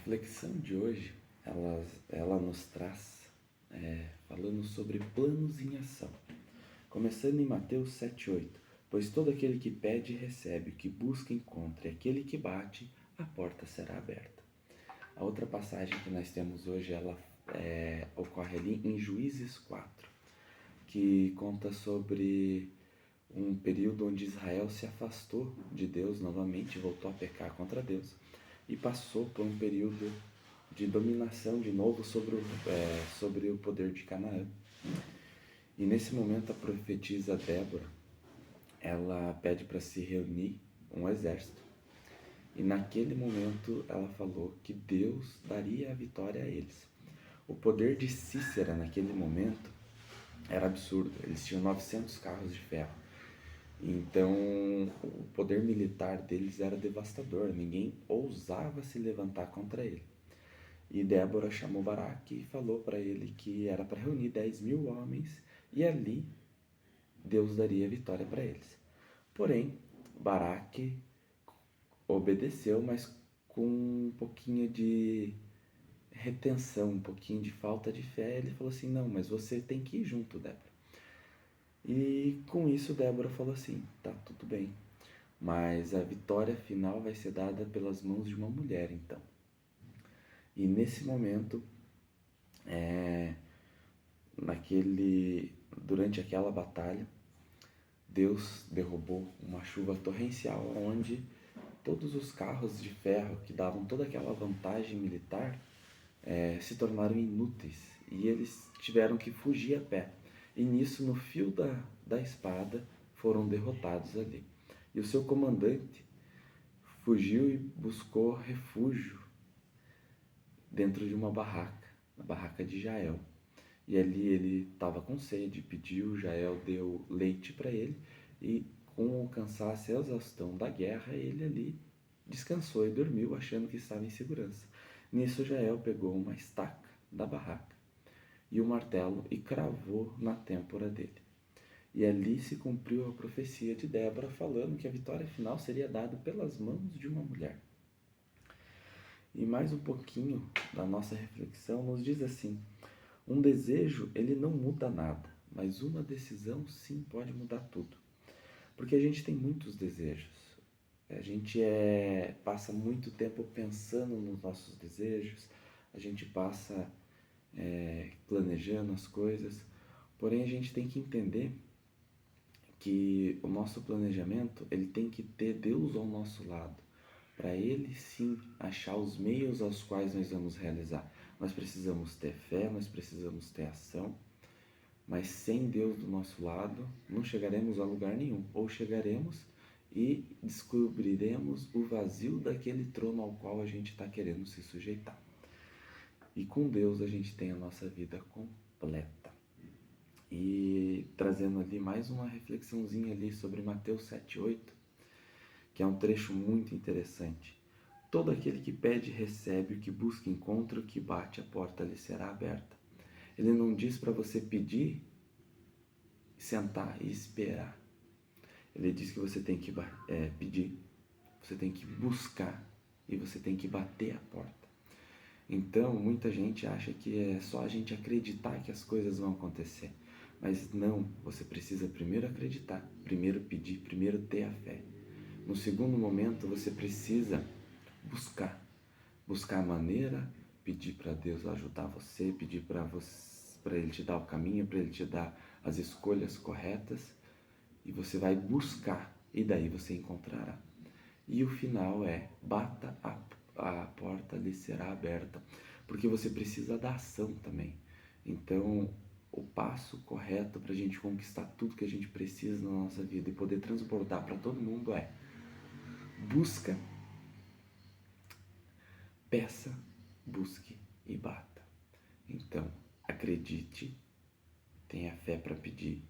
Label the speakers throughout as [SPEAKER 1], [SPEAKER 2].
[SPEAKER 1] reflexão de hoje, ela nos traz falando sobre planos em ação. Começando em Mateus 7,8. Pois todo aquele que pede, recebe, o que busca, encontra, e aquele que bate, a porta será aberta. A outra passagem que nós temos hoje, ela ocorre ali em Juízes 4, que conta sobre um período onde Israel se afastou de Deus novamente, voltou a pecar contra Deus e passou por um período de dominação de novo sobre o poder de Canaã. E nesse momento a profetisa Débora, ela pede para se reunir um exército. E naquele momento ela falou que Deus daria a vitória a eles. O poder de Cícera naquele momento era absurdo. Eles tinham 900 carros de ferro. Então o poder militar deles era devastador. Ninguém ousava se levantar contra ele. E Débora chamou Baraque e falou para ele que era para reunir 10.000 homens e ali Deus daria a vitória para eles. Porém, Baraque obedeceu, mas com um pouquinho de retenção, um pouquinho de falta de fé. Ele falou assim: não, mas você tem que ir junto, Débora. E com isso Débora falou assim: tá, tudo bem, mas a vitória final vai ser dada pelas mãos de uma mulher, então. E nesse momento, durante aquela batalha, Deus derrubou uma chuva torrencial onde todos os carros de ferro que davam toda aquela vantagem militar se tornaram inúteis e eles tiveram que fugir a pé. E nisso, no fio da espada, foram derrotados ali. E o seu comandante fugiu e buscou refúgio dentro de uma barraca, na barraca de Jael. E ali ele estava com sede, pediu, Jael deu leite para ele e com o cansaço e a exaustão da guerra, ele ali descansou e dormiu achando que estava em segurança. Nisso Jael pegou uma estaca da barraca e o martelo e cravou na têmpora dele. E ali se cumpriu a profecia de Débora falando que a vitória final seria dada pelas mãos de uma mulher. E mais um pouquinho da nossa reflexão nos diz assim: um desejo, ele não muda nada, mas uma decisão sim pode mudar tudo. Porque a gente tem muitos desejos. A gente passa muito tempo pensando nos nossos desejos, a gente passa planejando as coisas, porém a gente tem que entender que o nosso planejamento ele tem que ter Deus ao nosso lado, para Ele sim achar os meios aos quais nós vamos realizar. Nós precisamos ter fé, nós precisamos ter ação, mas sem Deus do nosso lado não chegaremos a lugar nenhum, ou chegaremos e descobriremos o vazio daquele trono ao qual a gente está querendo se sujeitar. E com Deus a gente tem a nossa vida completa. E trazendo ali mais uma reflexãozinha ali sobre Mateus 7,8, que é um trecho muito interessante. Todo aquele que pede, recebe, o que busca, encontra, o que bate, a porta lhe será aberta. Ele não diz para você pedir, sentar e esperar. Ele diz que você tem que pedir, você tem que buscar e você tem que bater a porta. Então, muita gente acha que é só a gente acreditar que as coisas vão acontecer. Mas não, você precisa primeiro acreditar, primeiro pedir, primeiro ter a fé. No segundo momento, você precisa buscar a maneira, pedir para Deus ajudar você, pedir para Ele te dar o caminho, para Ele te dar as escolhas corretas, e você vai buscar, e daí você encontrará. E o final bata a porta lhe será aberta, porque você precisa da ação também. Então, o passo correto para a gente conquistar tudo que a gente precisa na nossa vida e poder transbordar para todo mundo busca, peça, busque e bata. Então, acredite, tenha fé para pedir,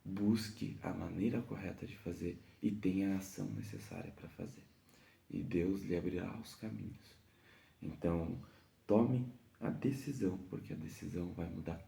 [SPEAKER 1] busque a maneira correta de fazer e tenha a ação necessária para fazer. E Deus lhe abrirá os caminhos. Então, tome a decisão, porque a decisão vai mudar